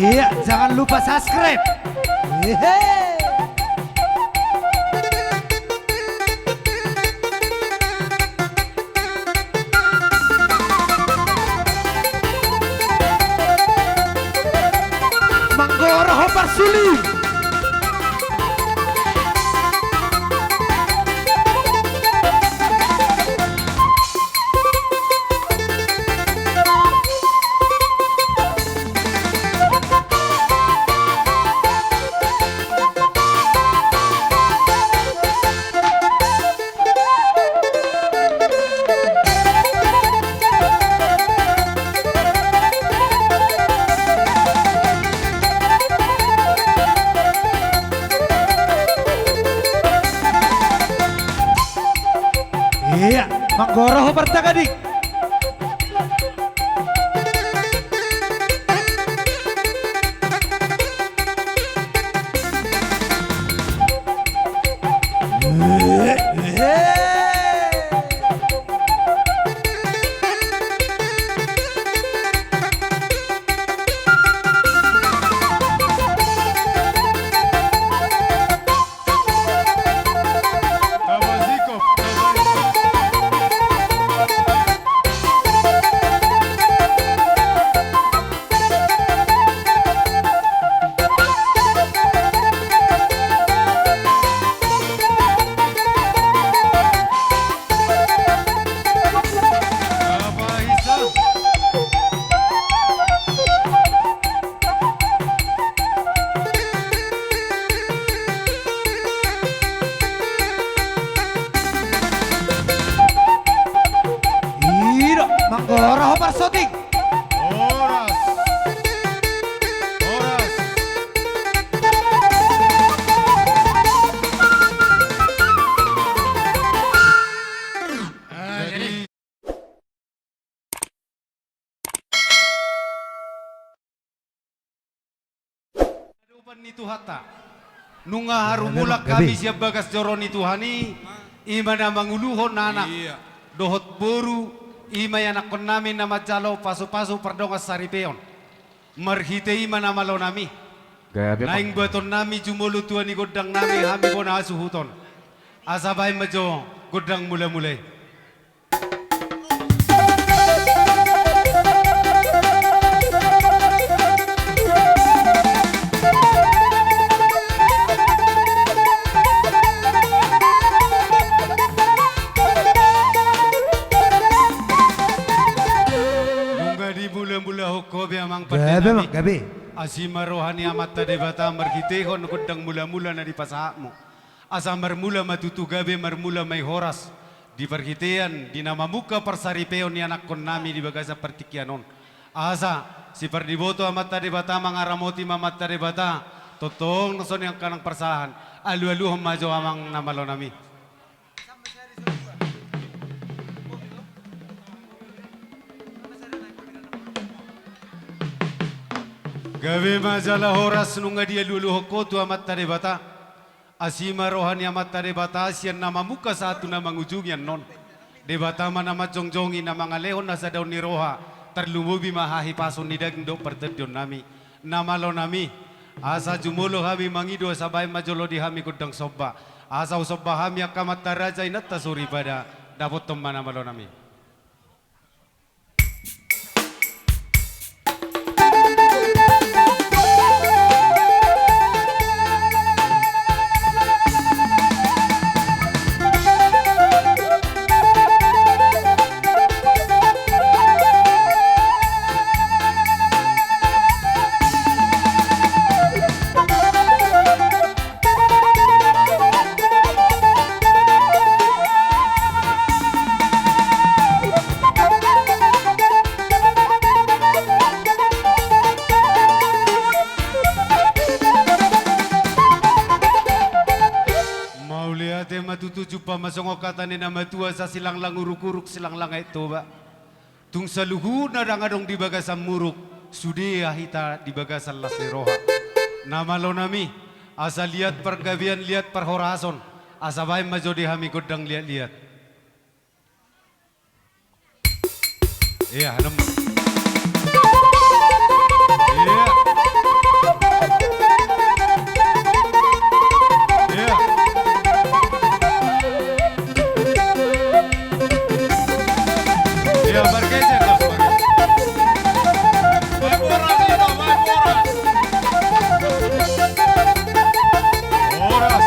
Iya, jangan lupa subscribe. Hehe. Manggoro Hopar Suli. Iya, Manggoro Hopar Tagadik. Manggoro Hopar Soting. Horas. Horas. Jadi Adupan itu hata. Nunga harumulak kami siap bagas joroni Tuhani. Imana manguluhon anak. Dohot boru. Ima yang nakon namin na majalo pasu-pasu perdongas saripeon. Marhite ima na malo nami. Naing baton nami jumulu tuan ni godang nami hami bona asuhuton. Asabay majo godang mula-mulay. Gabe mak gabe. Asima rohani amat tade bata marhitehon godang mula-mula na di pasahmu. Asa marmula matutu gabe marmula may horas. Di perhitean di nama muka persaripeon ni anak kon nami di bagasa pertikianon. Asa si perdiboto amat tade bata mangaramoti mamat tade bata. Totong nason yang kanang persahan. Alu-alu majo amang namalo nami. Gawe majalah horas nunga dia lulu hokotu amat tade bata. Asima rohani amat tade bata asian nama muka satu nama ngujungyan non. Debata nama jongjongi nama ngalehon nasa daun ni roha. Terlumubi mahahi pasun ni dagdo pertedion nami. Nama lo nami. Asa jumulo hami mangido sabay majolo di hami kudang sobba. Asa usobba hami akamat taraja inatta suri pada. Dapat teman nama lo nami. Matutuju pa masongokatan ni nama tua sa silang lang uruk-uruk silang lang ito ba. Tung saluhu na rangadong di bagasang muruk, sudi ahita di bagasang laseroha. Nama lo nami, asa lihat pergabian lihat perhorason, asa bay majodi hami godang lihat-lihat. Iya, hanam. Iya. Ya bergeser Mas, bergeser. Vai boras itu, vai boras. Horas.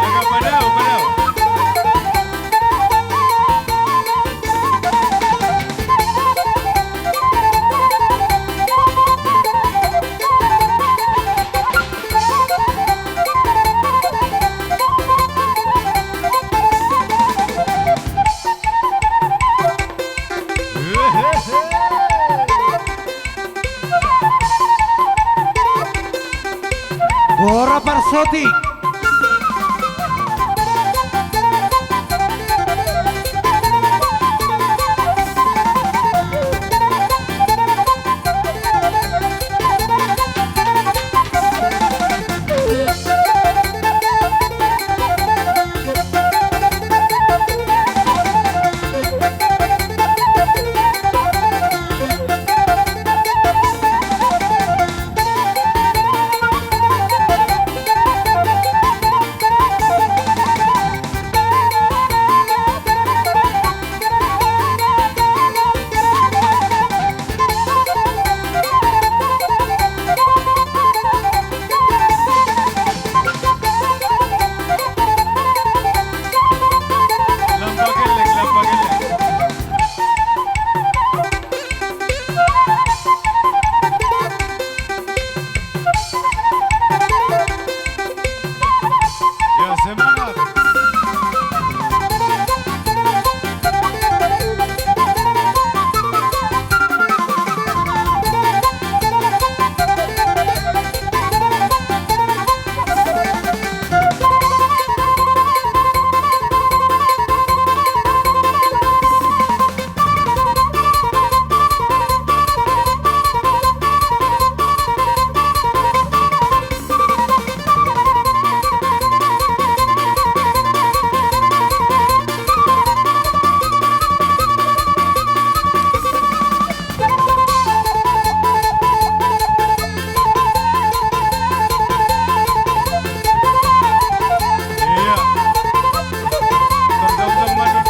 Jaga padau, padau. Gora Parsoti. Lampagelek, lampagelek. Ya semangat. Iya. Terdong-dong maju.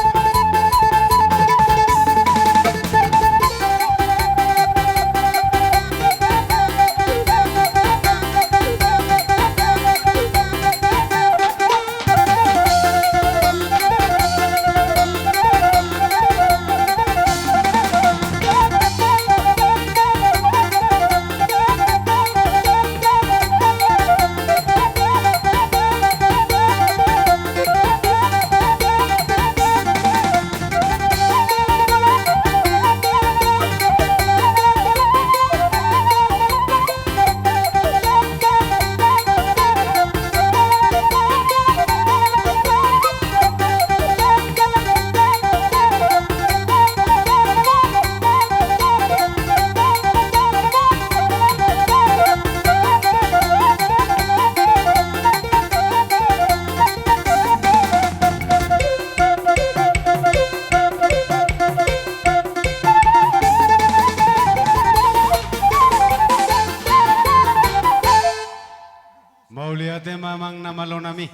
Mauliate mamang namalonami.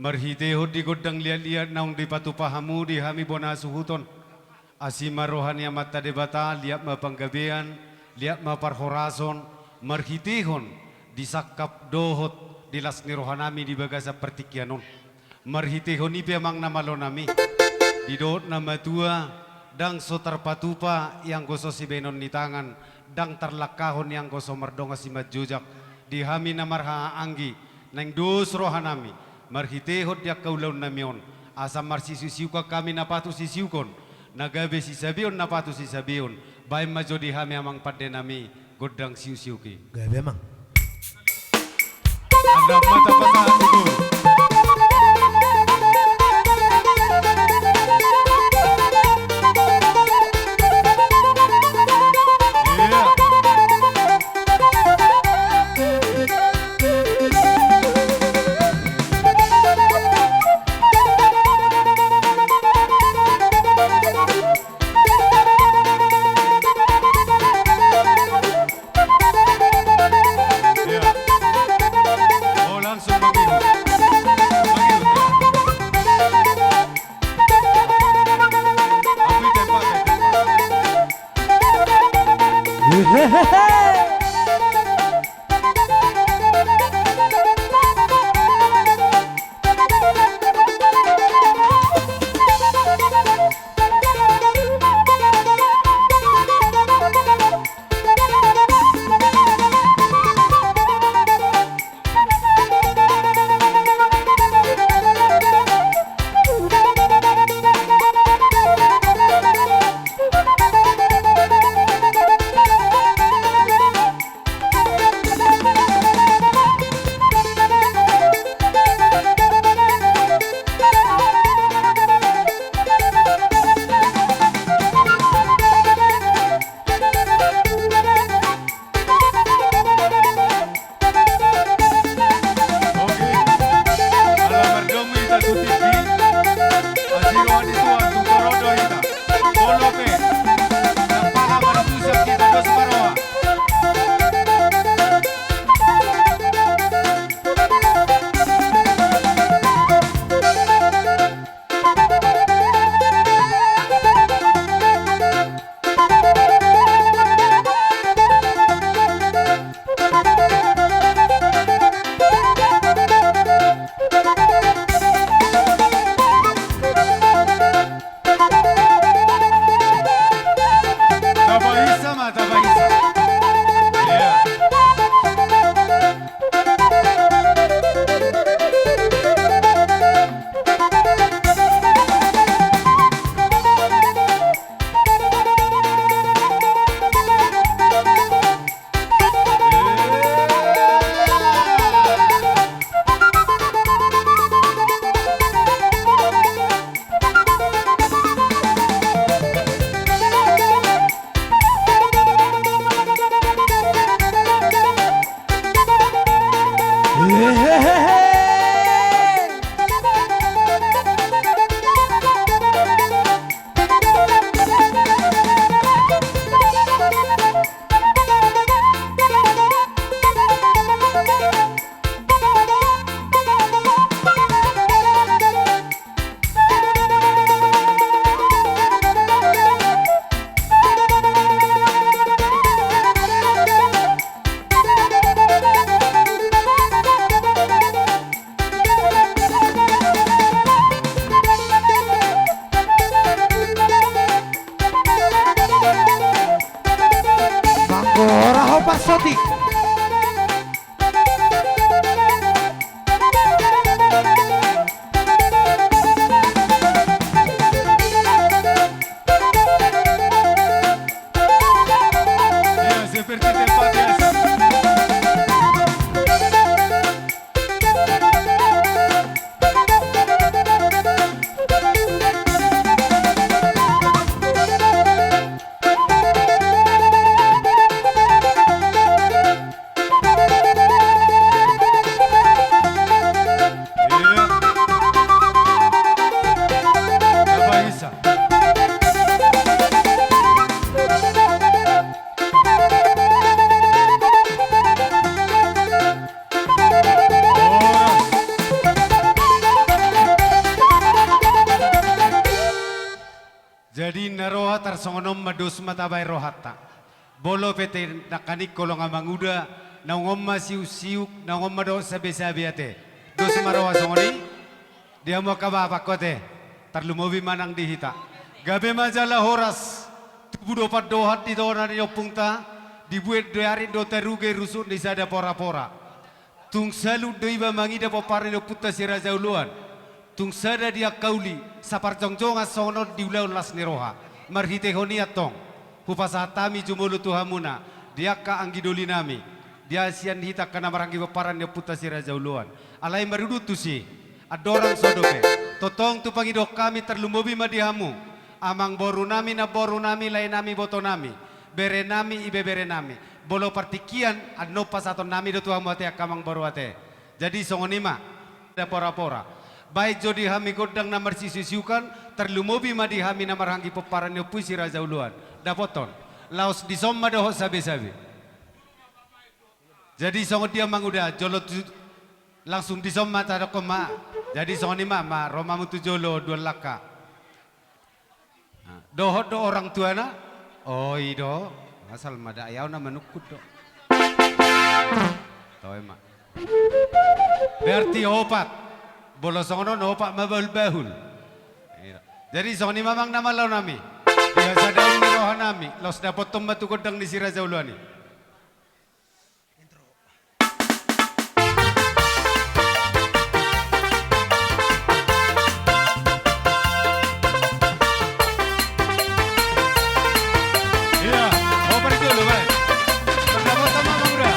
Marhiteho di godang liat-liat naung di patupahamu di hami bona suhuton. Asima rohani mata debata liat mapanggabean, liat maparhorason, marhitehon di sakap dohot di lasni rohanami di bagasa pertikianon. Marhitehon ipi amang namalonami. Di dohot nama tua, dang sotar patupa yang goso si benon di tangan, dang terlakahon yang goso merdonga si majujak. Di hami namarha anggi nang dos rohanami marhitehot dia kaulaun namion asam marsisiu ka kami napatu sisiukon nagabe si sabion napatu si sabion bae majo di hami amang padenami godang siu-siuki Gabe mang. anda mata pata tubuh Yeah. Pak Soti. Ya, seperti tempat biasa. Iya. Bapak Isa. Horas. Jadi naroha tarsongonom madus matabay rohata. Bolo pete nakanik kolong amang uda, naungomma siu-siuk, naungomma do sabi-sabi ate. Dos maroha songoni, dia mau kababa kote, tarlumobi manang dihita. Gabe majala horas, tubudo dohat di dona ni opungta, dibuat dari do teruge rusuk di sada pora-pora. Tung salu doiba mangida popare do puta siraja uluan. Tung sada dia kauli, sapar jongjonga sono diulau las niroha. Marhite honi atong, hupasatami jumulu tuhamuna, dia ka anggidoli nami. Dia sian hita kana marangi paparan dia puta siraja uluan. Alai marudutu si, adorang sodoke. Totong tu pangidok kami terlumbobi madihamu. Amang boru nami na boru nami lain nami boto nami. Bere nami ibe bere nami. Bolo partikian adno pasaton nami do tuhamu ate akamang boru ate. Jadi songonima ada pora-pora. Baik jodi hami godang namar sisiukan terlumobi madi hami namar hanggi peparan yo puisi raja uluan. Dapoton. Laos di somma doho sabi-sabi. Jadi songo dia manguda jolo langsung di somma tada koma. Jadi songo ni mama Roma mutu jolo dua laka. Doho do orang tua na. Oh ido asal mada ayau na manukut do. Tahu emak. Berarti opat. Bolo songono no pak mabahul-bahul. Jadi songo ni mamang nama lau nami. Biasa daun ni roha nami. Laos dapat tombatu kodang di siraja uluani. Iya, mau pergi dulu, baik. Pendapat sama Bang Uda.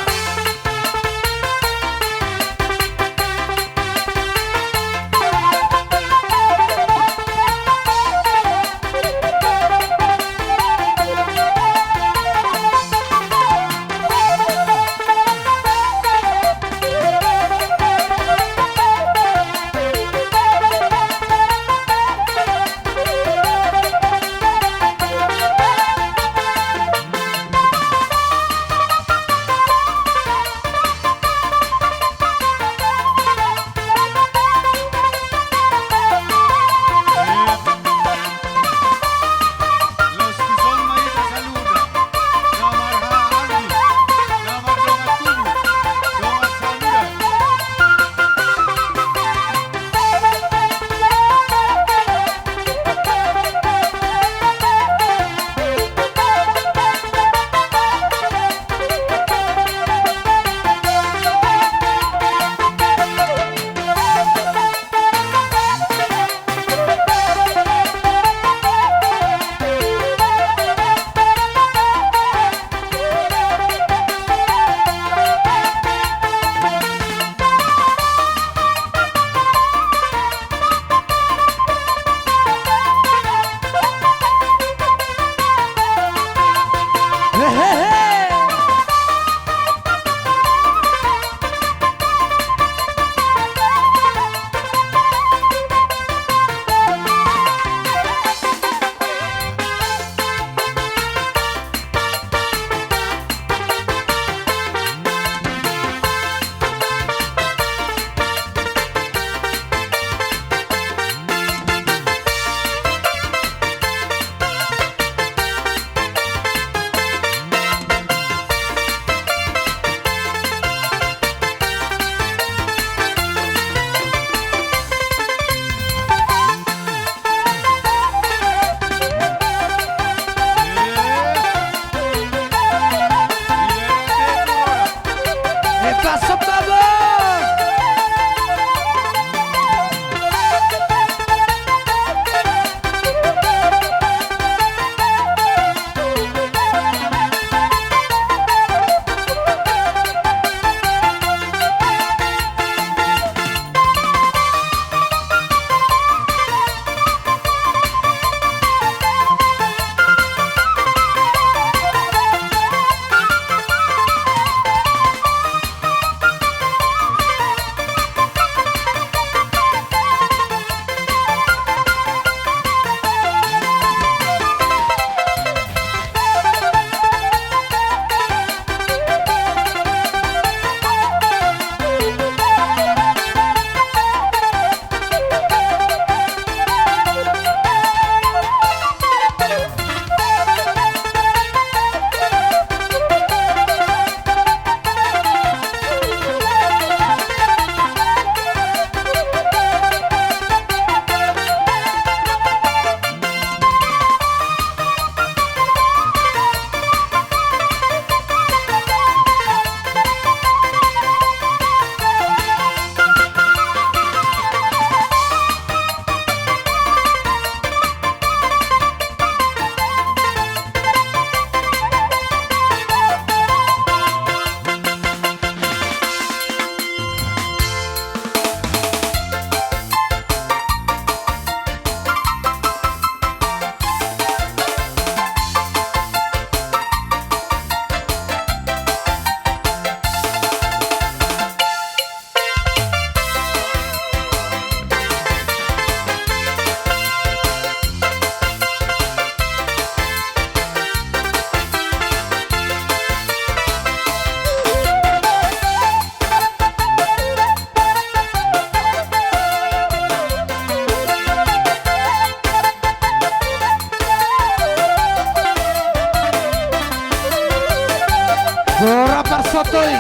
sotoy.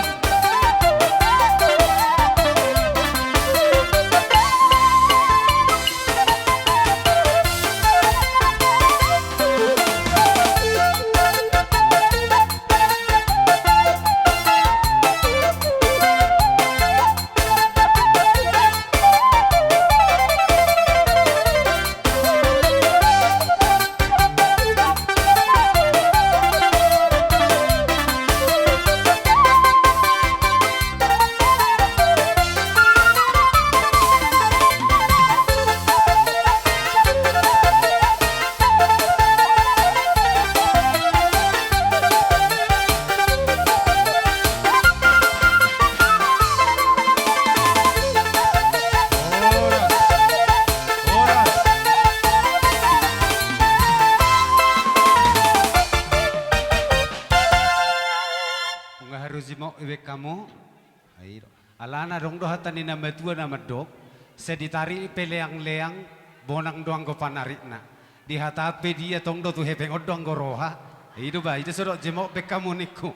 Oras. Unga harus mo iwek kamu. Ayo. Alana dong doh hata ni nama tua nama dok. Seditari peleang-leang bonang doang go panarik na. Di hatape dia tong do tu hepeng odong go roha. Itu ba itu sodok jemok bek kamu niku.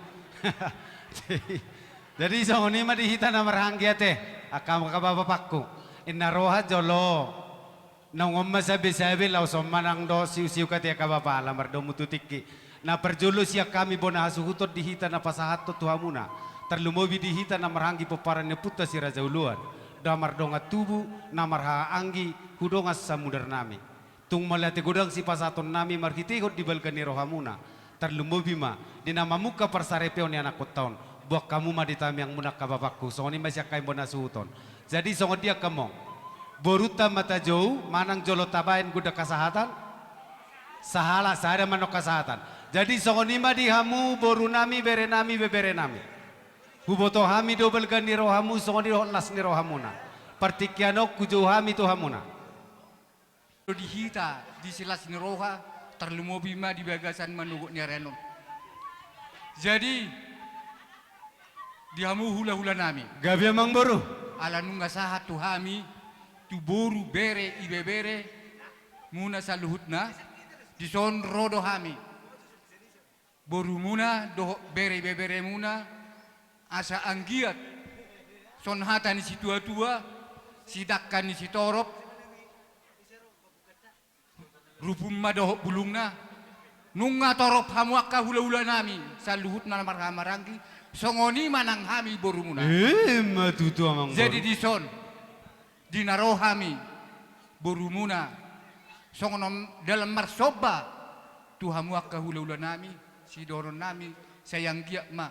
Jadi soni mah dihita nama ranggia teh. Akam kababapakku. Inna roha jolo. Nongom masabi-sabi lau somanang do siu-siu katia kabapa alamar do mututiki. Na perjolo siya kami bona hasuhutot dihita na pasahatot tuhamuna. Terlumobi dihita na maranggi peparannya puta si Raja Uluan. Damar donga tubu namar ha anggi hudonga samudar nami. Tung malate godang si pasaton nami marhitihot di balkani rohamuna. Terlumobi ma di nama muka parsarepeon anak kotaon. Buak kamu ma ditami yang munak kabapakku. Soni masya kain bona suhuton. Jadi songo dia kemong. Boruta mata jauh manang jolo tabain guda kasahatan. Sahala saya manok kasahatan. Jadi songonima di hamu boru nami bere nami bebere nami. Huboto hami dobel gan ni rohamu songoni las ni rohamuna. Partikiano kujo hami to hamuna. Dihita di silas ni roha terlumobima di bagasan manuguk ni renon. Jadi di hamu hula-hula nami. Gabi emang boru. Ala nunga sahat tu hami tu boru bere ibe bere muna saluhutna di son rodo hami. Boru muna do bere ibe bere muna asa anggiat son hata ni si tua-tua sidakkan ni si torop rupum madoh bulungna nunga torop hamuaka hula-hula nami saluhutna maranggi songoni manang hami boru muna. Matutu amang boru. Jadi di son di narohami boru muna songonom dalam marsoba tuhamu akka hula-hula nami si doron nami sayang dia ma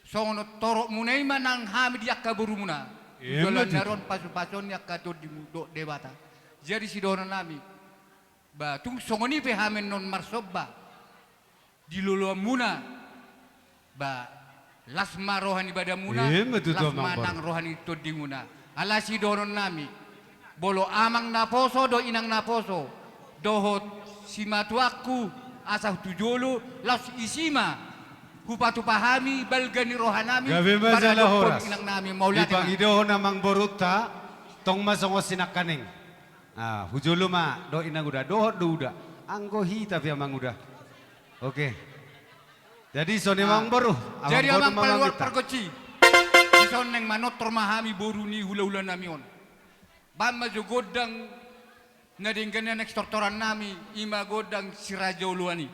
songono torok munai manang hami di akka boru muna dolan naron pasu-pason akka to di do debata jadi si doron nami ba tung songoni pe hamen non marsoba di lolo muna ba lasma rohani bada muna lasma nang rohani to di muna ala si doron nami bolo amang naposo do inang naposo dohot si matuaku asah tujolo las isima hupatu pahami balgani rohanami gabi masalah horas inang nami maulana dipangidoho namang boruta tong masongo sinakaning hujolo ma do inang udah dohot do udah anggo hita pia mang udah oke jadi soni mang boru jadi amang paluar pergoci son neng manotor mahami boru ni hula-hula nami on bamba jo godang ngadenggan next tortoran nami ima godang si Raja Uluani.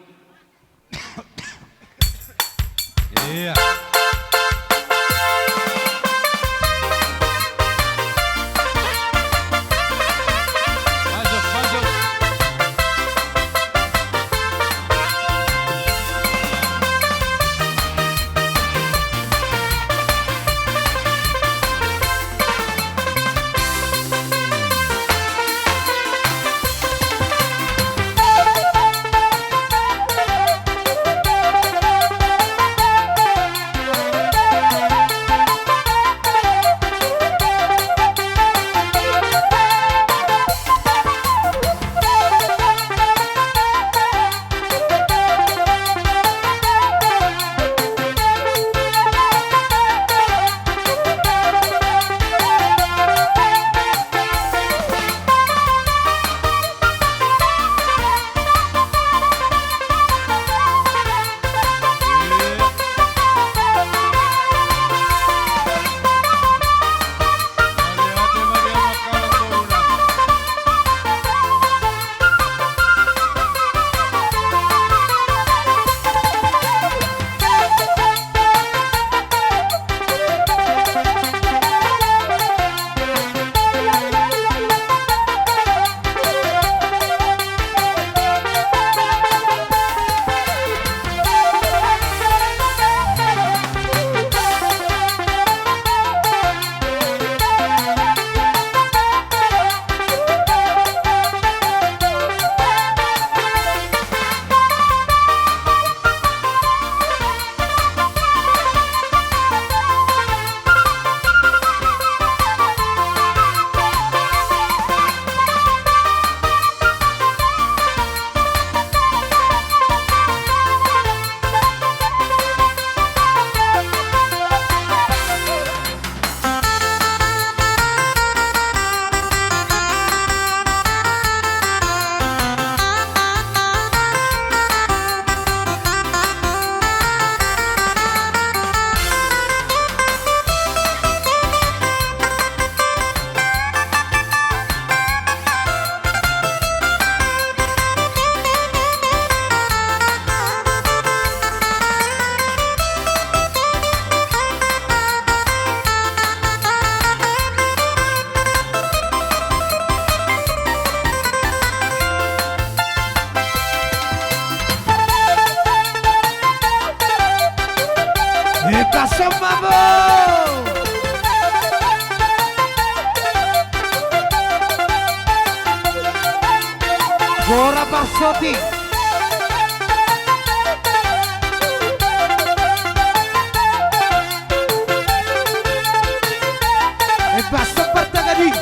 Iya. Masuk, masuk. paso mambo. Gora Barsotti. E passo Bartagadi.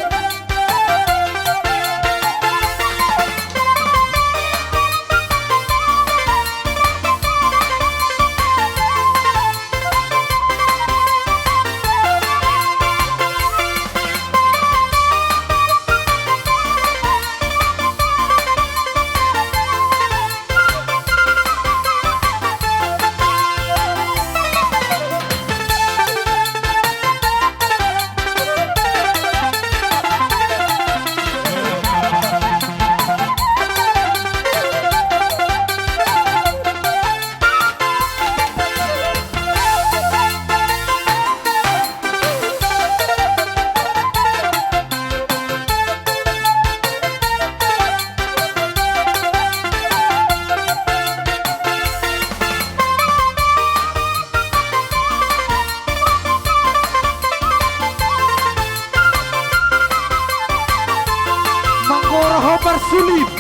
Manggoro Barsulip.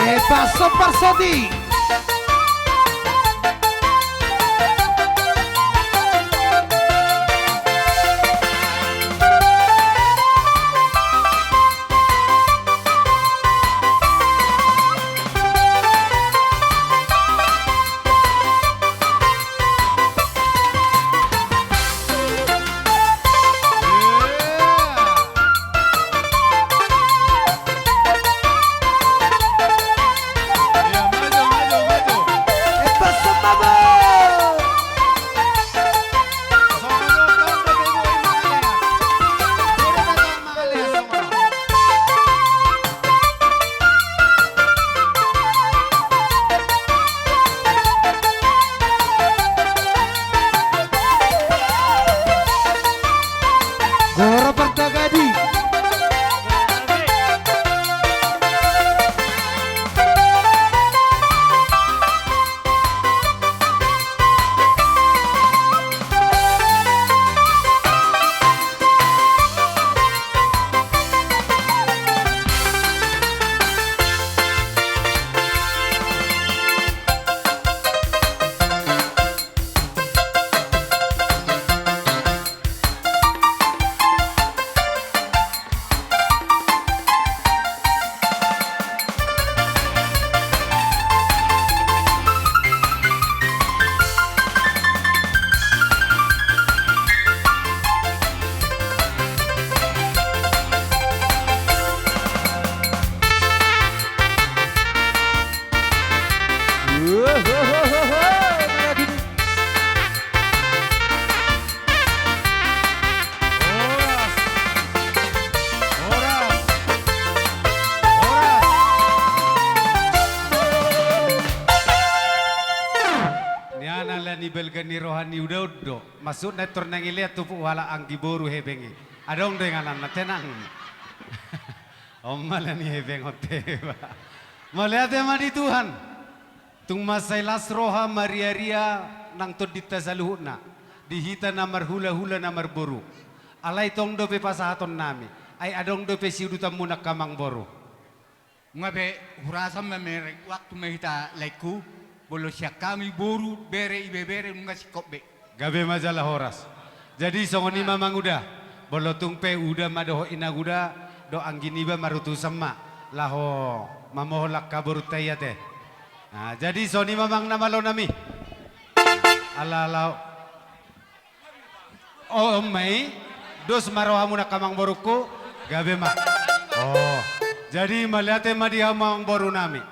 E passo Barsotti. E passo mambo. Gora Bartagadi. ni belgani rohani udah masuk netor nangiliat tu wala anggi boru hebengi adong dengan anak tenang omala ni hebeng hoteba melihat madi Tuhan tung masailas roha Maria Ria nang to dita saluhuna. Dihita namar hula-hula namar boru. Alay tong dope pasahaton nami. Ay adong dope siudutan muna kamang boru. Nga be, hurasam na may waktu mahita laiku, bolo siya kami boru, bere ibebere mga sikop be. Gabe majalah horas. Jadi songoni mamang udah. Bolotung pe udah madoho inaguda do anggini ba marutu sama. Laho mamoholak kabur tayate. Nah, jadi soni mamang namalo nami. Alalau. Oh mai dos marohamu na kamang boruko gabe ma. Oh. Jadi maliate madi hamang boru nami.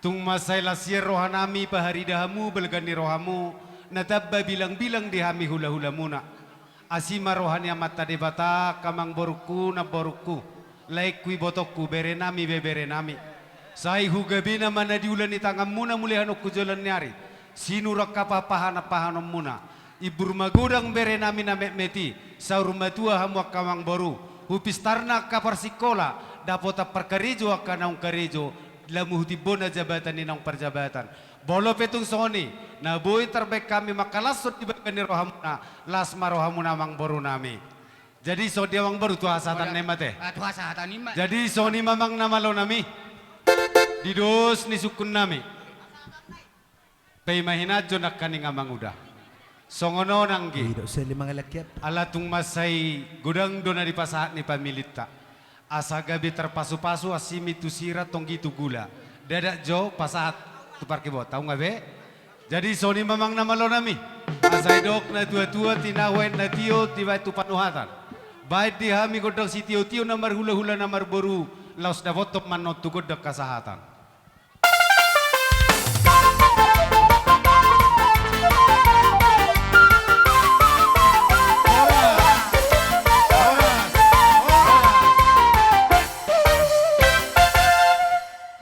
Tung masai lasir rohanami pahari dahamu belgani rohamu natabba bilang-bilang dihami hula-hula muna. Asima rohani amat tade bata kamang boruku na boruku laikui botokku bere nami bebere nami sai hugabina mana diulan ni tangam muna mulihan ku jalan nyari sinura kapa pahana pahanom muna ibur magudang bere nami na meti saur matua hamu kamang boru hupistarna kapar sikola dapota perkarijo akanaung karijo lamu hutibona jabatan ninang perjabatan bolo petung soni na boy terbaik kami makalasot di bakani rohamuna lasma rohamuna mang boru nami. Jadi so dia mang boru tua satan nemate. Tua satan nima. Jadi soni mamang namalo nami. Didos ni sukun nami. Pay mahina jonak kaning amang udah. Songono nanggi. Tidak usah lima ngelakiat. Alatung masai gudang dona di pasahat ni pamilita. Asa gabi terpasu-pasu asimi tu sirat tonggi tu gula. Dadak jo pasahat tu parkibot. Tahu nggak be? Jadi soni mamang namalo nami. Asai dok na tua-tua tinawen na tio tiba tu panuhatan. Baik di hami godang si tio-tio namar hula-hula namar boru. Laos davotop manot tu godak kasahatan.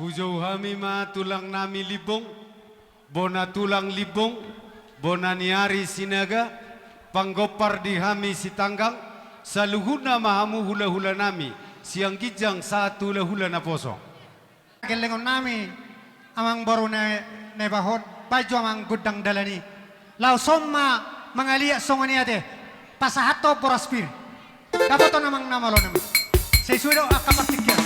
Hujau hami ma tulang nami libong. Bona tulang libong, bona niari sinaga, panggopar di hami si tanggang, saluhuna mahamu hula-hula nami, siang gijang satu hula na poso. Kelengon nami, amang baru na bahon, baju amang gudang dalani. Lau somma mangaliak songoni ate, pasahato poraspir. Dapat to namang namalo nami. Sesuai akapatikya.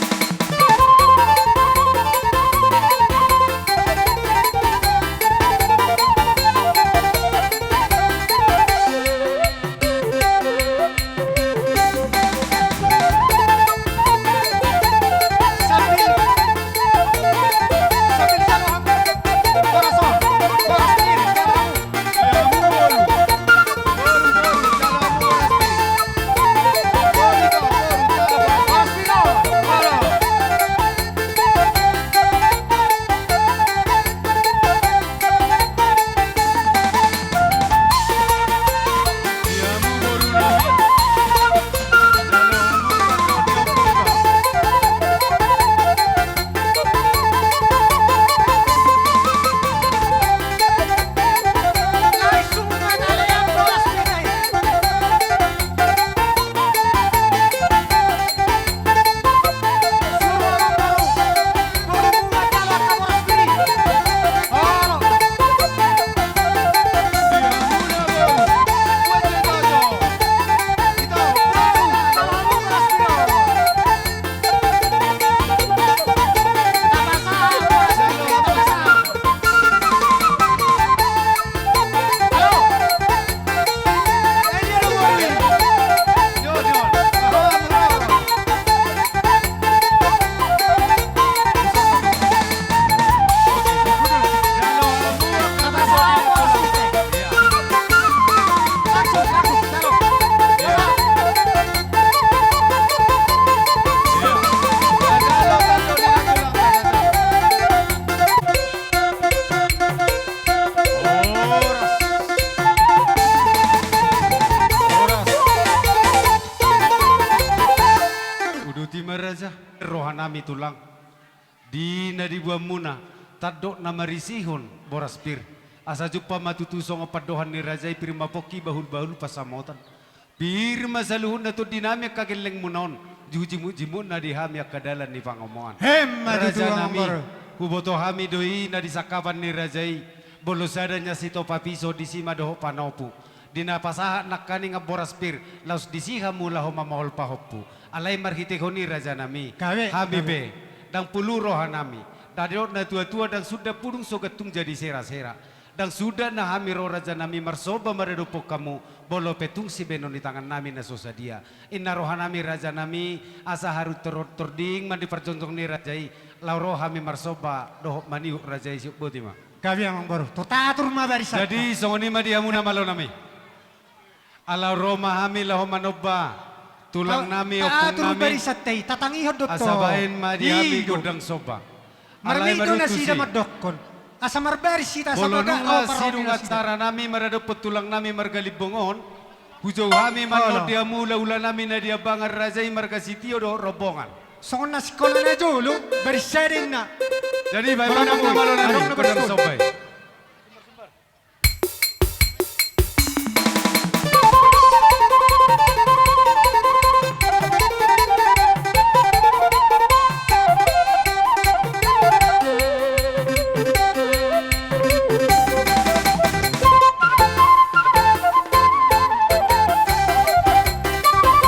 rohanami tulang di nadibuam muna tadok na marisihon boraspir asa jupa matutu songo padohan ni rajai pirma poki bahul-bahul pasamotan pirma saluhun na to dinamik kageleng munon jujimu-jimu na dihami kadalan ni pangomongan Hem raja matutu nami angkor. huboto hami doi na disakapan ni rajai bolosadanya si topa piso di sima doho panopu. Dina pasaha nakani nga boras pir laus disiha mula ho mamahol pahoppu. Alay marhite honi raja nami. Kawe, Habibe dang puluh roha nami. Dadot na tua-tua dan sudah purung sogatung jadi sera-sera. Dan sudah na hamiro raja nami marsoba maredopok kamu bolo petung si benon di tangan nami na sosadia. Inna roha nami raja nami asa haru tording mandi perconjong ni rajai. Lau roha mi marsoba dohok maniuk rajai siuk botima. Kawe amang baru. Totatur ma barisan. Jadi songoni ma diamu na malo nami. Alau roma hami laho manoba. Tulang nami opung Tatur nami. barisat tei. Tatangihod dotto. Asabain ma diami godang soba. Alay Marmito na marutusi. sida madokkon. Asa marbaris sita sa Bolonong baga. nga sinong atsara nami marado petulang nami margalibongon. Hujaw hami manod dia mula ula nami na dia bangar rajay margasitio do robongan. Songon na sekolah na jolo. Barisarin na. Jadi baik mana mo malo nami Bolong na godang berikut. sobay.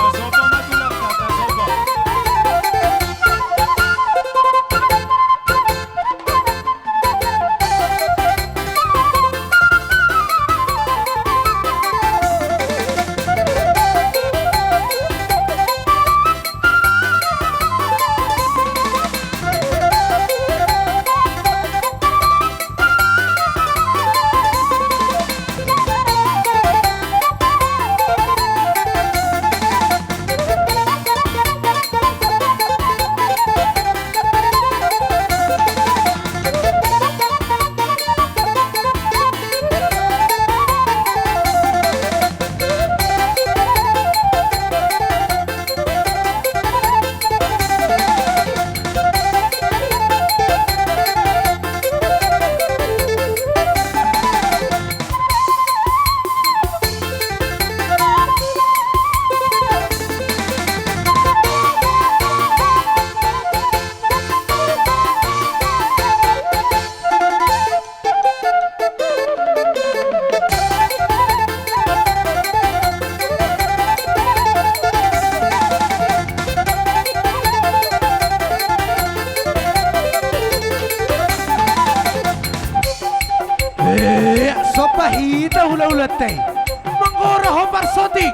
Kasoba matulang ka, kasoba. Sopa hita hula-hula teh. Manggora ho parsotik.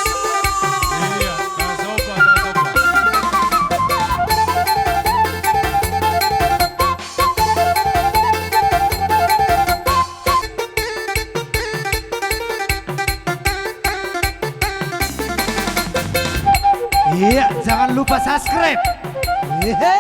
Iya, kasoba, kasoba. Iya, jangan lupa subscribe. Hehe.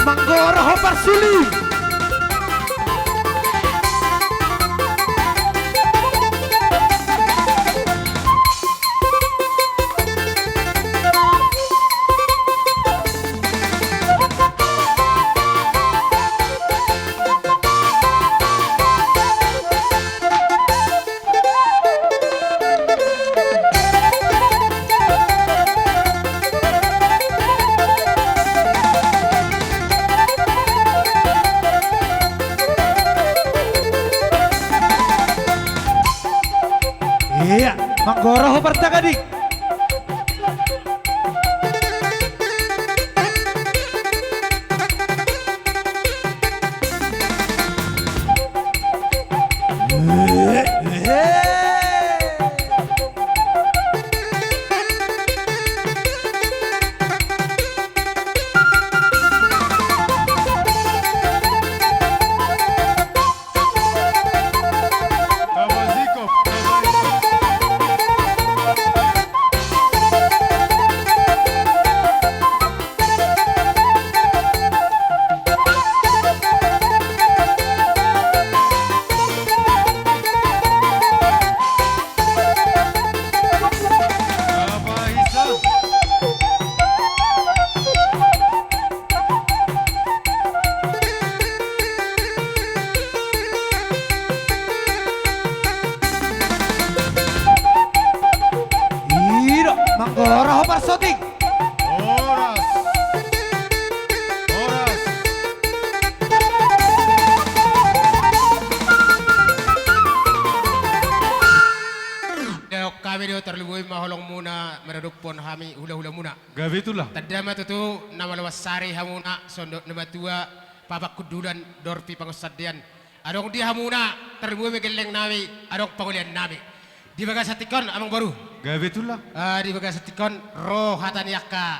Manggora ho parsuli. Iya, Manggora ho partagadik. Tabaziko, tabaziko. Parsodik. Horas. Horas. Dok kami do terlebih maholong muna mereduk pon kami hula-hula muna. Gabi itulah. Tadama tutu nama lawas sari hamuna sondok nama tua papak kudulan dorpi pangusadian. Adong di hamuna terlebih megeleng nami adong pangulian nami. Di bagasatikon amang baru. Gabi itulah. Di bagasatikon roh hatani akka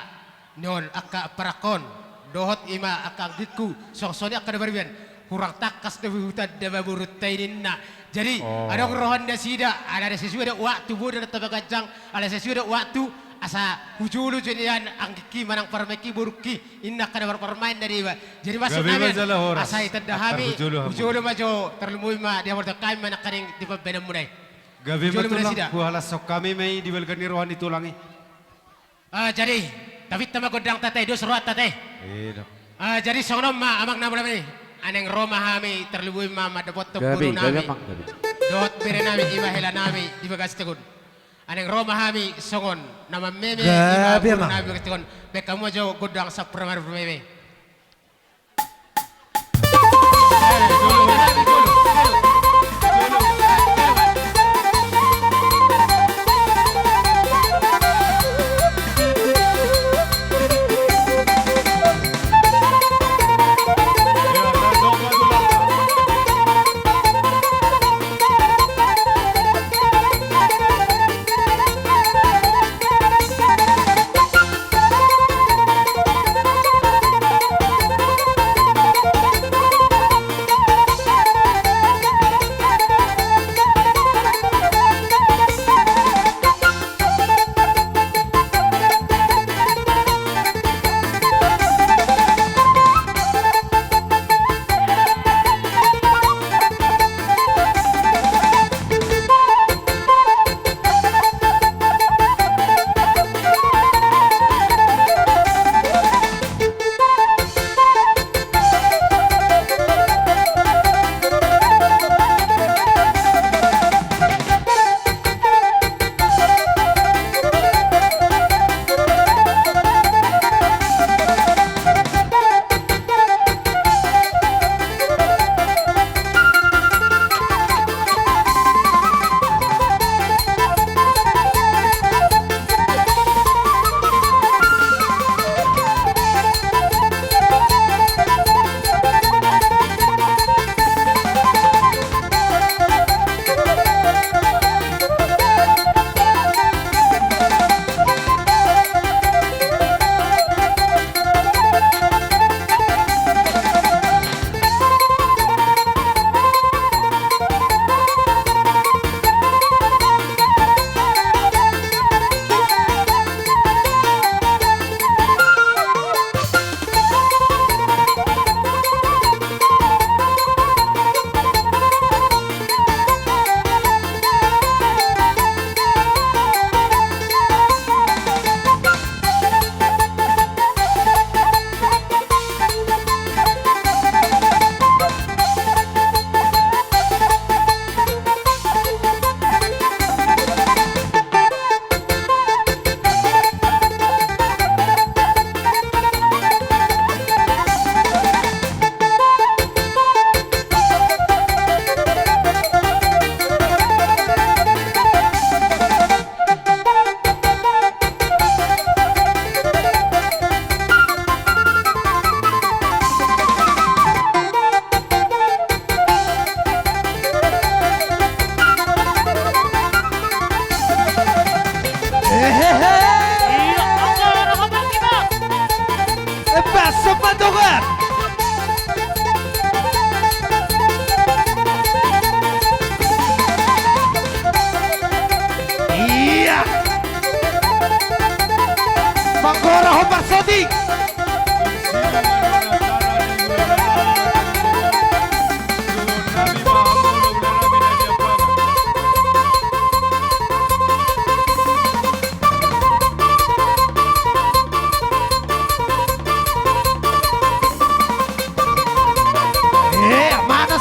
non akka parakon dohot ima akka giku songsoni akka dabarian kurang takas dewi hutan daba burut taininna. Jadi ada rohan da sida, ada sesuai ada waktu bodoh ada tabagajang, ada sesuai ada waktu asa hujulu jenian angki manang parmeki buruki inna kada berpermain dari ba. Jadi masuk Gabi namin majalah horas. asa itadahabi Hujulu hamu. hujulu majo terlumui ma dia warta kami mana karing di pabena munai. Gabi Hujulu mana itulah. sida? Ku halas sok kami may diwalgani rohan itulangi. Jadi tapi tama godang tatay dos roat tatay. Dok. Jadi songnom ma amang nama ni. Aneng Roma hami terlebih ma madapot Gabi, tempuru gabi nami. emang gabi. Dot bere nami ima hela nami di bagas tegun. Aneng Roma hami songon nama meme Gabi ima emang. nami bagas tegun. Bekamu aja godang sak pramar meme.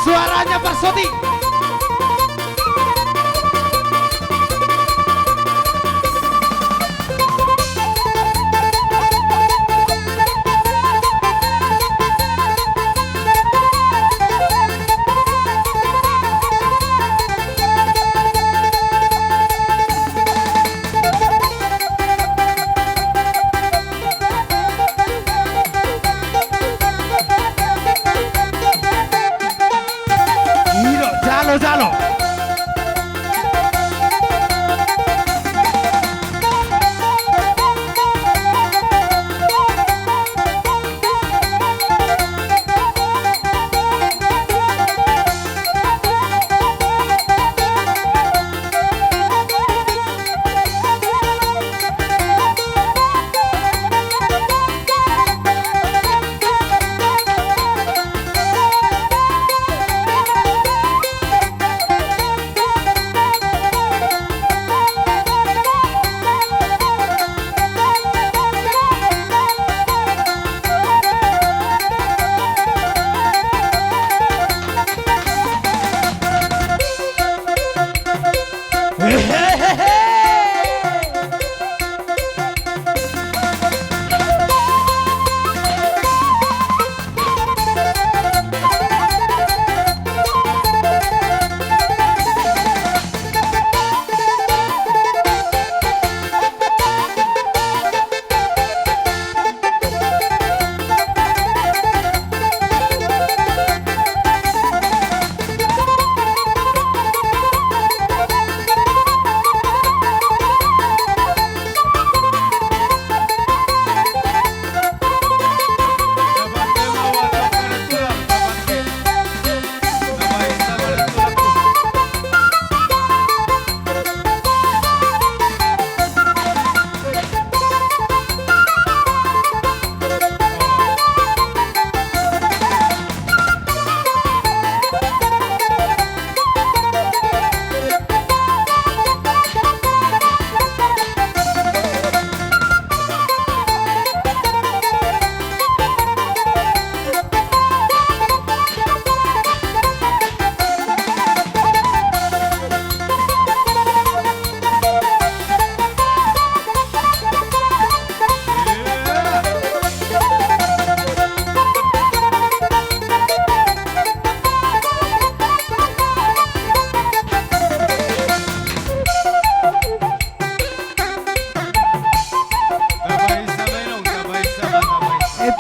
suaranya Pak Soti.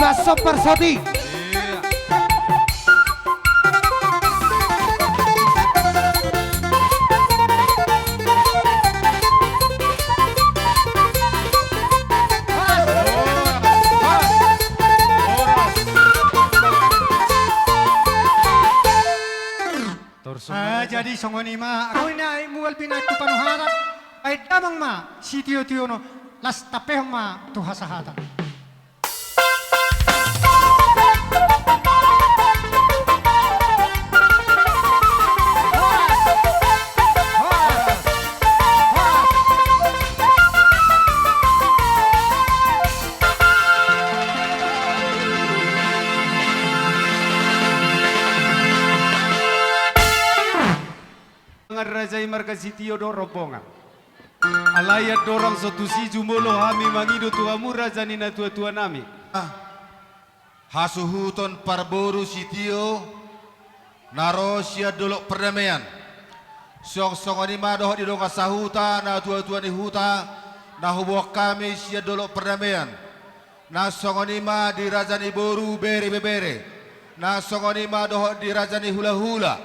Baso Persoti. Iya. Jadi songon ima roy na mual pina tu panuharap ay damang ma sitio tio no las tapeh ma tu hasahata. Rajai marga sitio do roponga. Alayat dorang sotusi jumolo hami mangido tuamu rajani na tua nami. Hasuhuton parboru sitio naro sia dolok perdamaian. Song-songoni madoh di donga sahuta na tua ni huta na hubuak kami sia dolok perdamaian. Na songoni ma di rajani boru bere. Na songoni madoh di rajani hula-hula.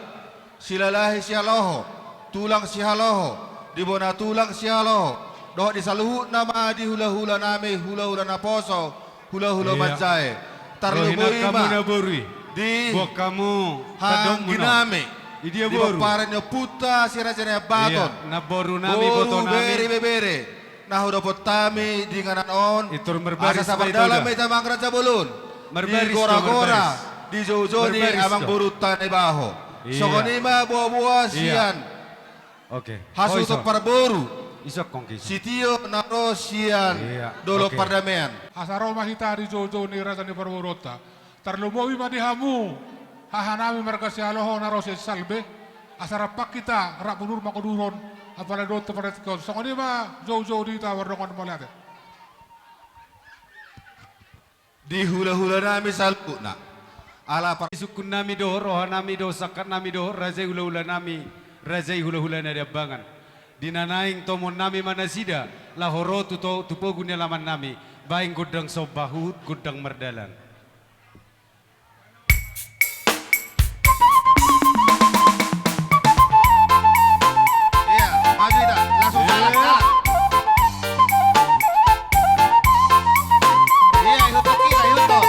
Silalahi sia loho. Tulang si haloho, di bona tulang si haloho, doh di saluhu nama di hula-hula nami, hula-hula na poso, hula-hula Iya. mancae. Tarlubo Rohina kamu na ima, borui. di Buat kamu kadong mo na. ginami, Idia di boru. baparannya puta si rajanya baton. Iya, na boru nami boto Boru nami. bere, nah udah potami di nganan on. Itur merbaris Asa sabar pa ito dalam da. ita mangraja bulun. Merbaris Di do, gora-gora, merbaris. di jauh-jauh ni Merbaris abang do. burutan ibaho. Iya. Sokonima buah-buah Iya. sian. Oke. Hasil iso. parboru. Isok kong kisah. Sitio narosian Iya, dolo oke. perdamaian. Asaro mahita di jojo ni raja ni parborota. Terlumowi madihamu. Hahanami mereka si aloho narose salbe. Asara pak kita rak bunur makuduron. Apalagi dot pada tikon. Songoni ma jojo di tawar dongan malade. Di hula-hula nami salbu na. Ala par Sukun nami do, roha nami do, sakat nami do, rajai hula-hula nami. Rajai hula-hula na diabangan. Dinanaing tomon nami manasida, lahoro tupo gunya laman nami. Baing gudang sobahut, gudang merdalan. Iya, maju dah. Langsung salah, salah. Iya, ikut kita, ikut.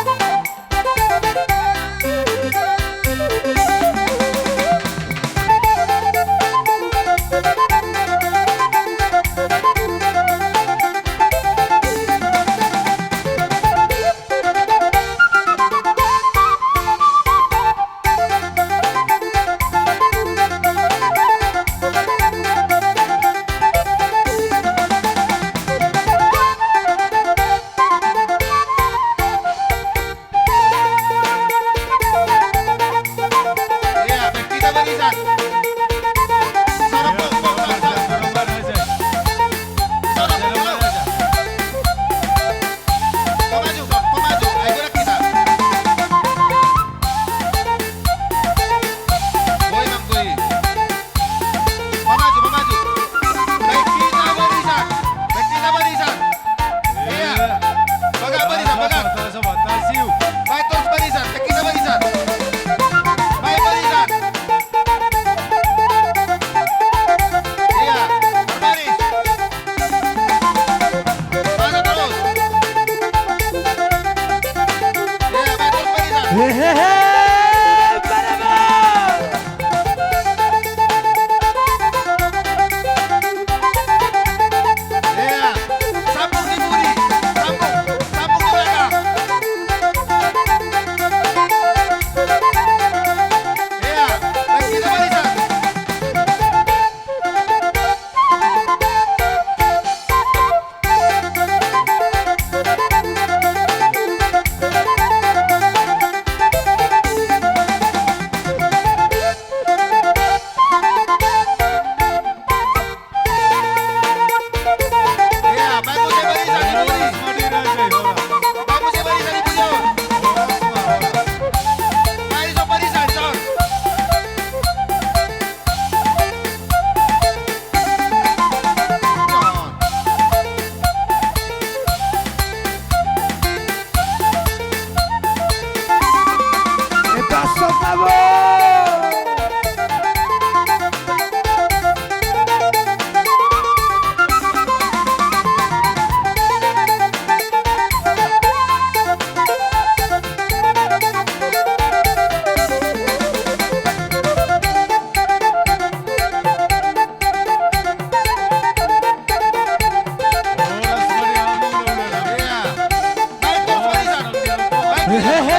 Hehehe.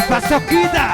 Pasok kita.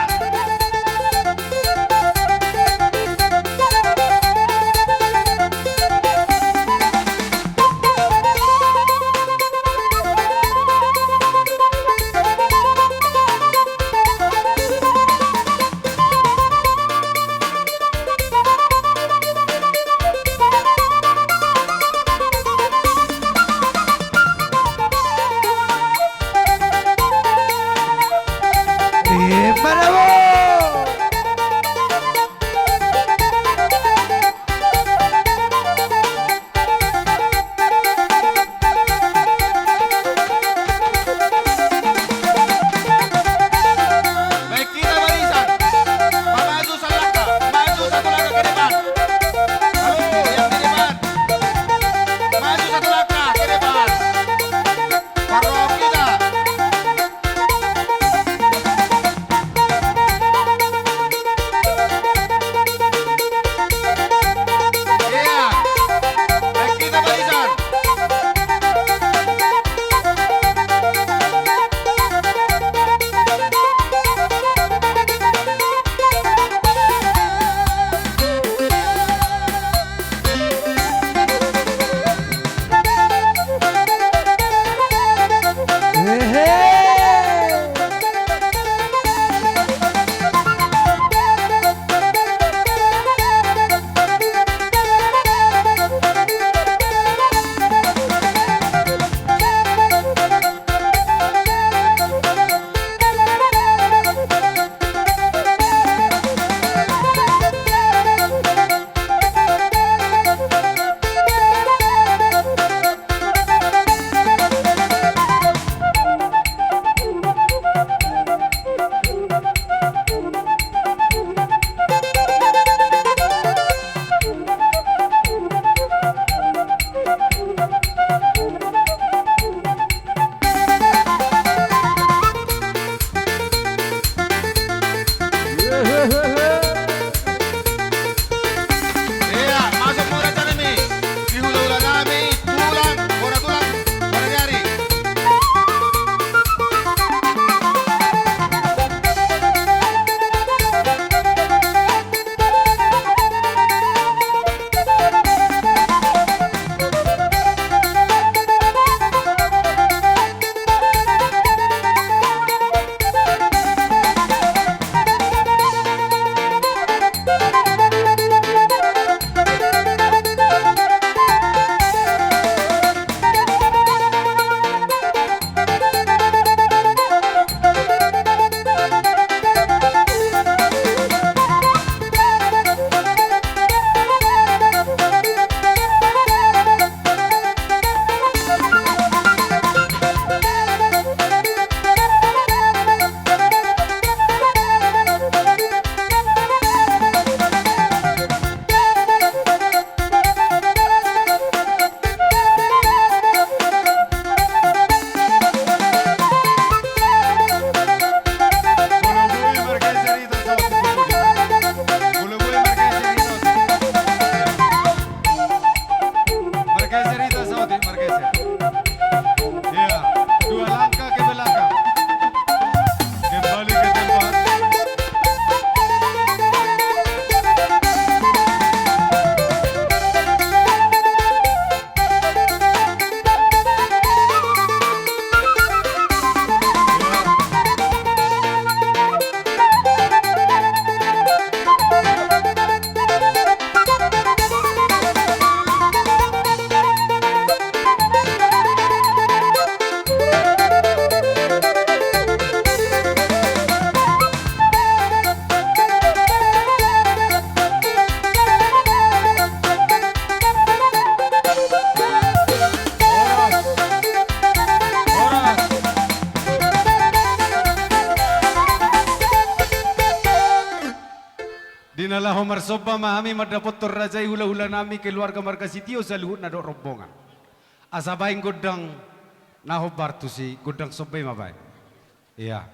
Baik kita barisan. Maju satu langkah. Maju satu langkah ke depan. Halo yang di depan. Maju satu langkah ke depan. Parok kita. Iya. Baik kita barisan. Iya, masuk murah tanami. Dihula-hula nami, tulang, bola tulang, bola jari. Dinalah Homar Soba mahami madapot torrajai hula-hula nami keluarga marga sitio sa luhut na do rombongan. Asabain godang nahobar tu si godang sobay mabay. Iya.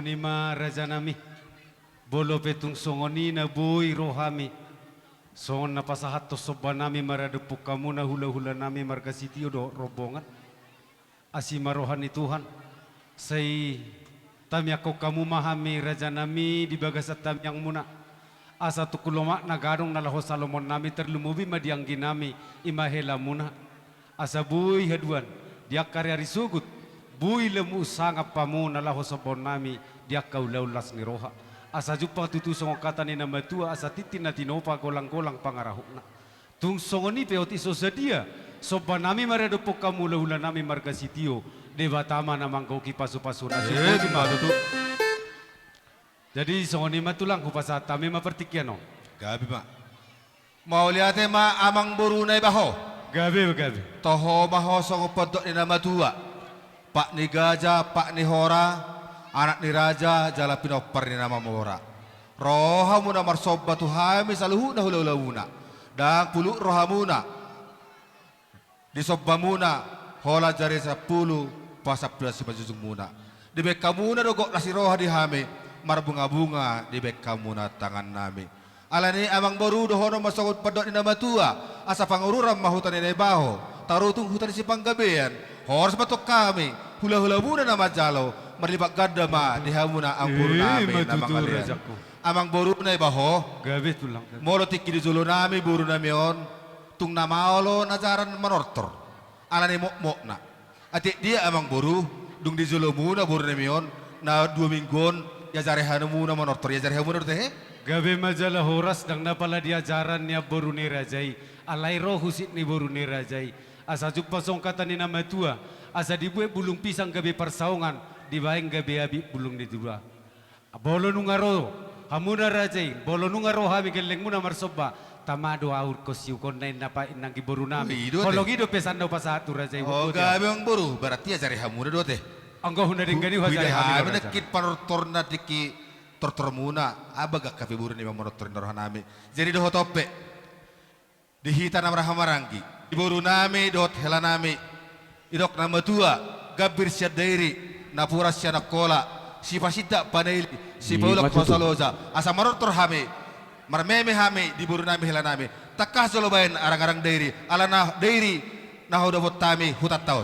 songonima raja nami. Bolo petung songoni na boy rohami. Songon na pasahat to soba nami maradepuk kamu na hula-hula nami markasitio do robongan. Asima rohani Tuhan. Say tami ako kamu mahami raja nami di bagasat tam yang muna. Asa tukuloma nagadong nalaho Salomon nami terlumubi madianggi nami imahela muna. Asa buy haduan dia karya risugut. Buy lemu sangap pamu nalaho sabon nami dia kaulaulas ni roha. Asa jupang tutu songo kata ni nama tua asa titin na tinopa golang-golang pangarahukna. Tung songoni peot iso sedia. Soba nami maradopok kamu lahula nami marga sitio. Dewa tama namang kau kipasu-pasu nasi. Jadi songoni matulang kupasa tami mapertikiano. Gabi ma. Mau lihat ma amang burunay baho. Gabe. Toho baho songo podok ni nama tua. Pak ni gajah, pak ni hora. Anak ni raja jala pinopar ni nama mora. Rohamuna marsobba tuhami saluhu na hula-hula dan pulu rohamuna. Disobba muna hola jari 10 pasapila si pajujung muna. Di bek kamuna dogok nasi roha di hame marbunga-bunga di bek kamuna tangan nami. Alani amang baru dohono masakut pedok ni nama tua. Asa pangururam mahutan ni baho. Tarutung hutan si panggabean. Horas batok kami hula-hula muna nama jalo. Merlibat gadama di hamuna ampur nami nama kalian. Amang boru na ibaho. Gabe tulang. Molo tiki di zulu nami boru nami on. Tung nama olo najaran manortor. Alani mok na. Atik dia amang boru. Dung di zulu muna boru nami on. Na 2 mingguan ya jari hanu muna manortor. Ya jari hanu teh. Gabe majalah horas dang napala diajaran niya boru ni rajai. Alai roh husit ni boru ni rajai. Asa juk pasong kata ni nama tua. Asa dibuat bulung pisang gabe persaungan. Di baeng gabe abi bulung di dua. Bolo nungaro, hamuna rajai. Bolo nungaro hami geleng muna marsoba. Tamado aur kosiu konnain napa inang giboru nami. Kalau gido pesan do pasatu rajai. Oh gabe ang boru berarti ya jari hamuna dote. Anggo huna denggani hajari hami. Menekit panortor na tiki tortor muna. Abaga kafe boru ni mamonotor ndorohan nami. Jadi doho tope. Dihita namrah hamarangi. Di boru nami dohot hela nami. Idok nama tua. Gabir siad dairi. Napura siya nakola, si pasita panaili, si paulak kosaloza, asa marotor hame, marmeme hame di buru nami hela nami, takah solobain arang-arang dairi, alana dairi nahodobot tami hutat tahun.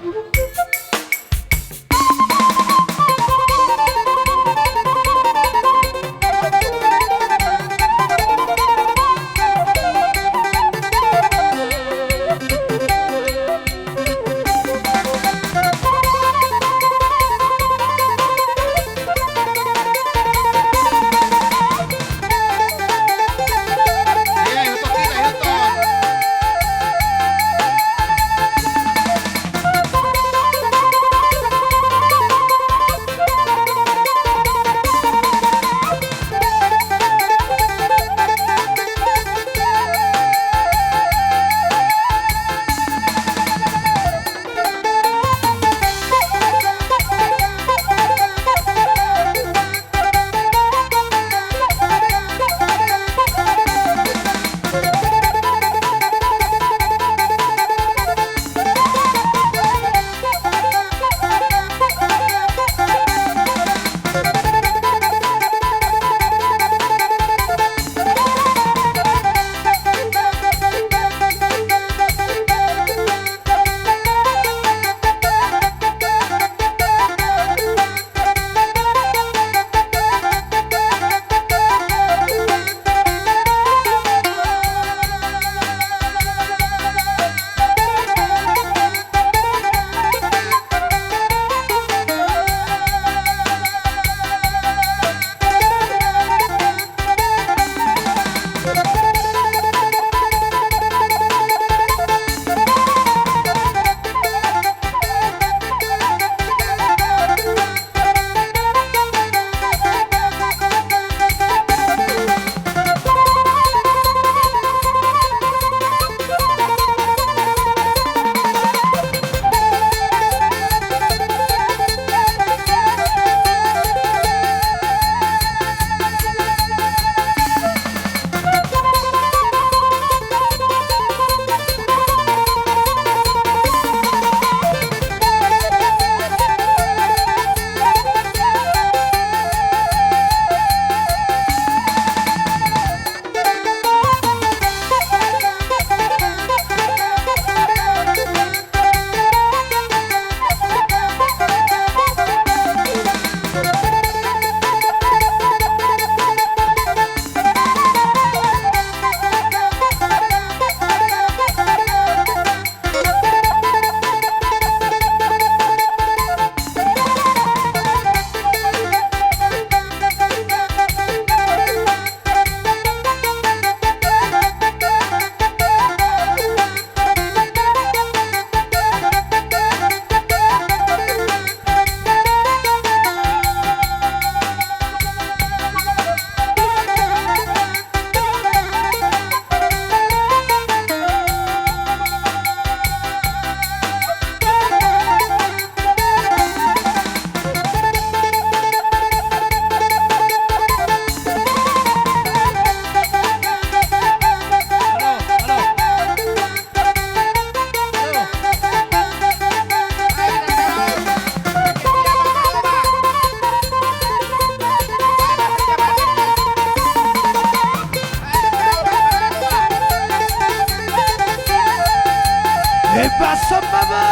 Sambaba.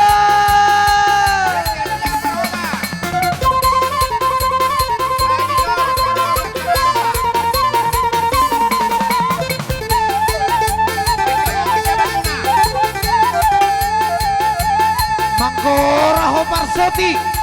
Manggora Ho Parsoti.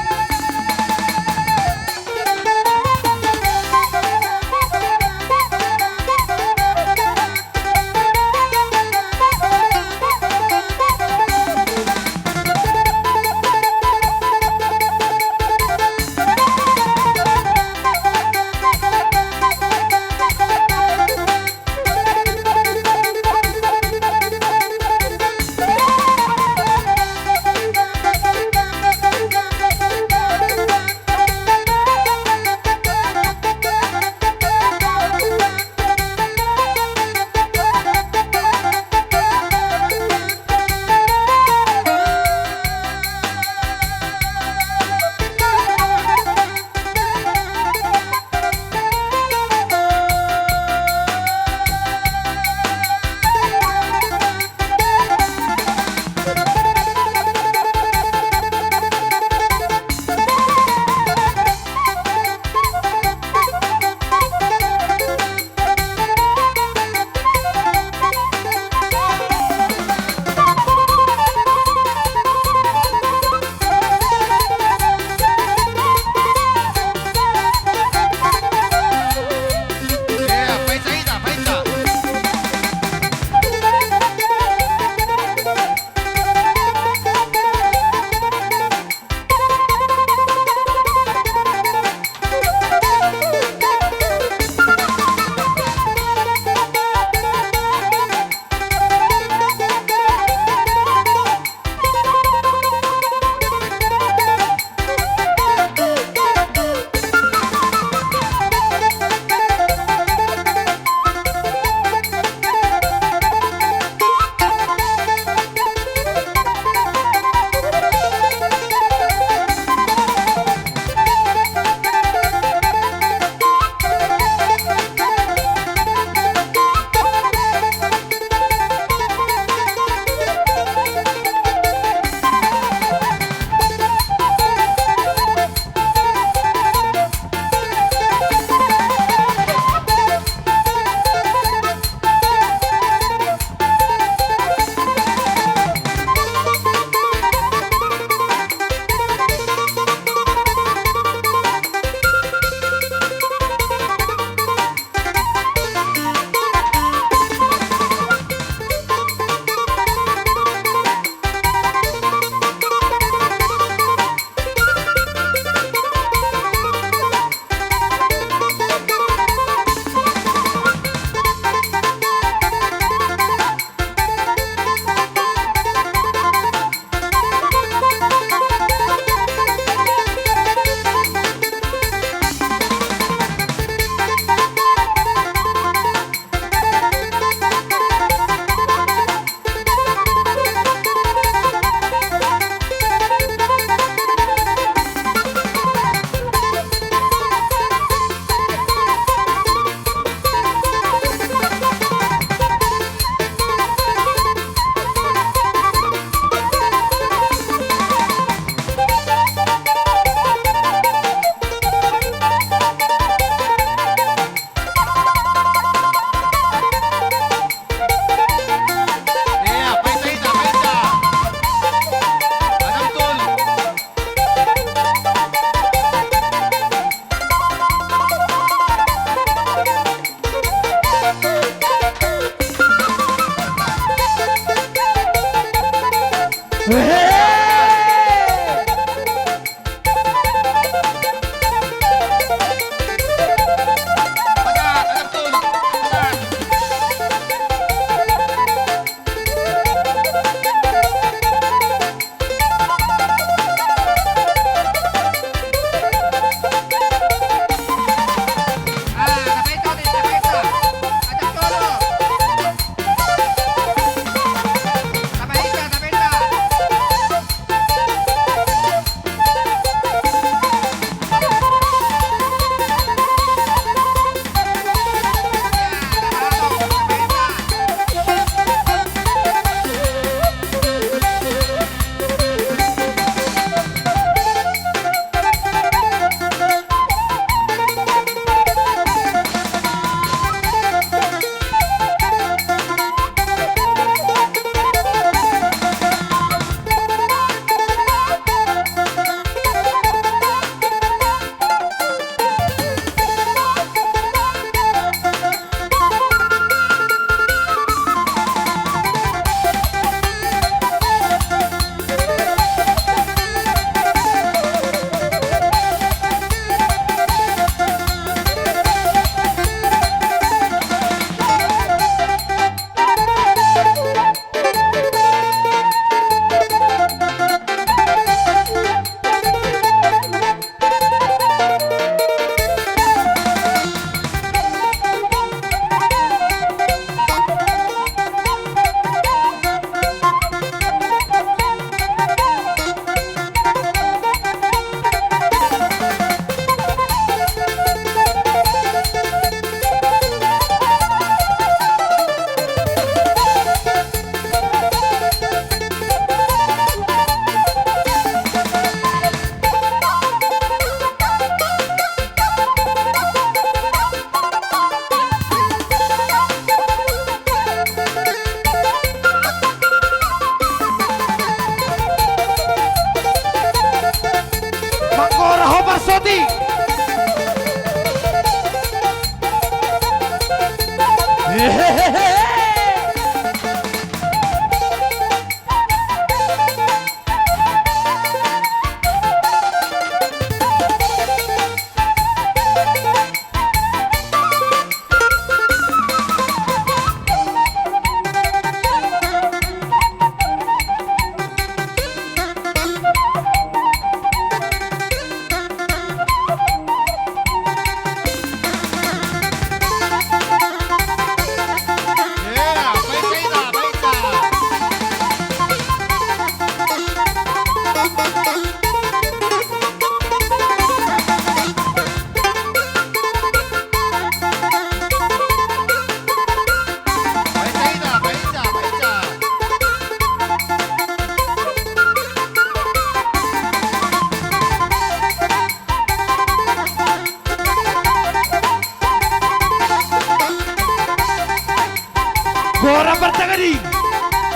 Bora bertangani.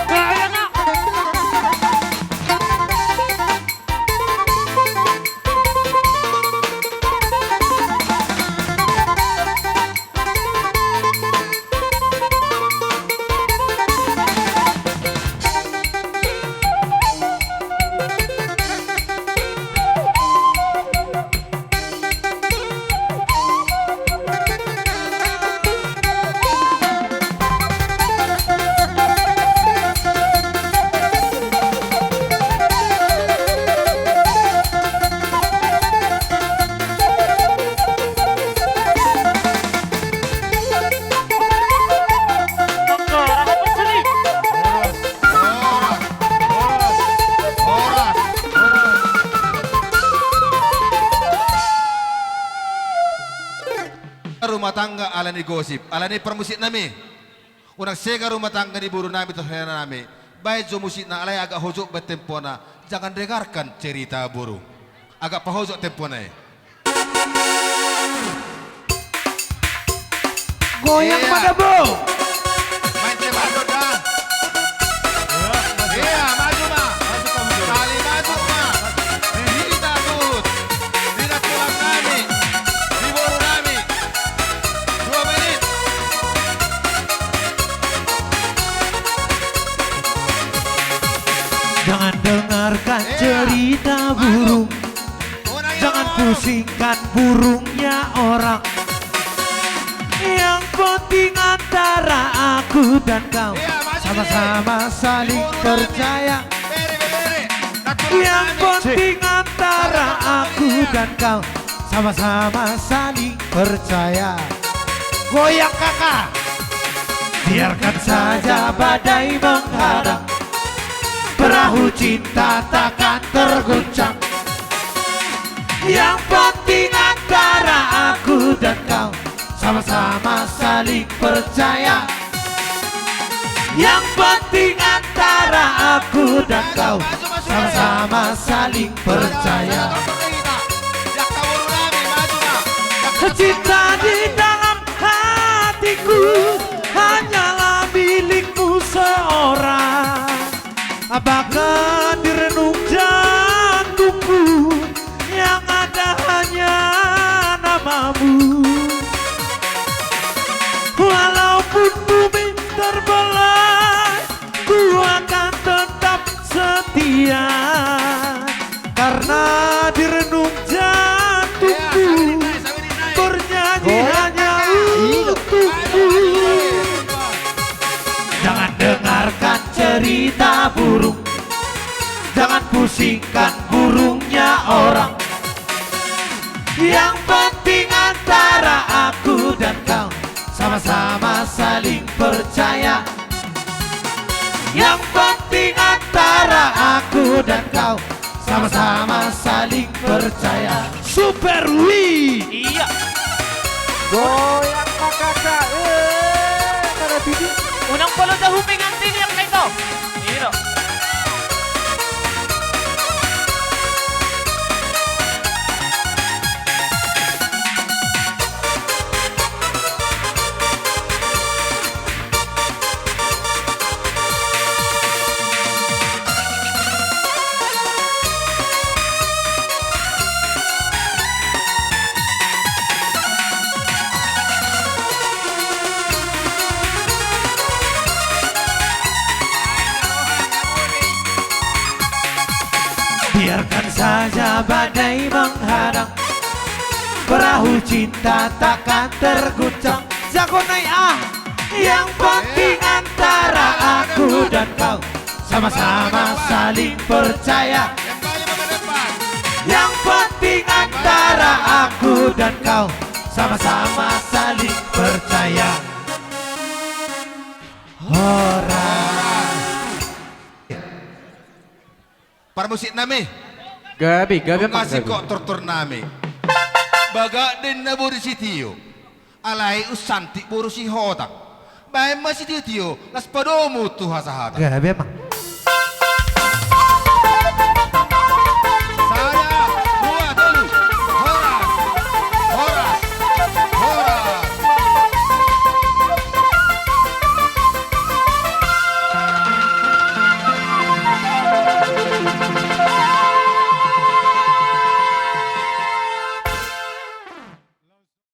Kaya na. Rumah tangga alani gosip, alani permusik nami. Unang sega rumah tangga di buru nami terhena nami. Baik jo musik na alai agak hojok betempona. Jangan dengarkan cerita burung. Agak pahojok tempona. Goyang pada bo. Main cebadot dah. Iya, maju mah. Kali maju mah. Ini takut. Tidak pulang nami. Di buru nami. 2 menit. Jangan dengarkan cerita burung. Jangan pusingkan burungnya orang. Yang penting antara aku dan kau sama-sama saling percaya. Yang penting antara aku dan kau sama-sama saling percaya. Goyang kakak. Biarkan saja badai menghadang. Perahu cinta takkan terguncang. Yang penting antara aku dan kau sama-sama saling percaya. Yang penting antara aku dan kau sama-sama saling percaya. Cinta di dalam hatiku hanyalah milikmu seorang. Bahkan direnung jantungku yang ada hanya namamu. Walaupun bumi terbelah, ku akan tetap setia. Karena direnung jantungku bernyanyi hanya untukmu. Jangan dengarkan cerita burung. Jangan pusingkan burungnya orang. Yang penting antara aku dan kau sama-sama saling percaya. Yang penting antara aku dan kau sama-sama saling percaya. Super Wii. Iya. Goyang kakak. Para bibi. Unang pala dahuming ang tiniyak na ito. Iya. Biarkan saja badai menghadang. Perahu cinta takkan terguncang. Jago naik Yang penting antara aku dan kau sama-sama saling percaya. Yang penting antara aku dan kau sama-sama saling percaya. Para musik nami. Gabi Kasih kok tortur nami. Baga din na buri sitiyo. Alay usanti buru si hotak. Bahay masitiyo las padomo tuha sa hatak. Gabi emang.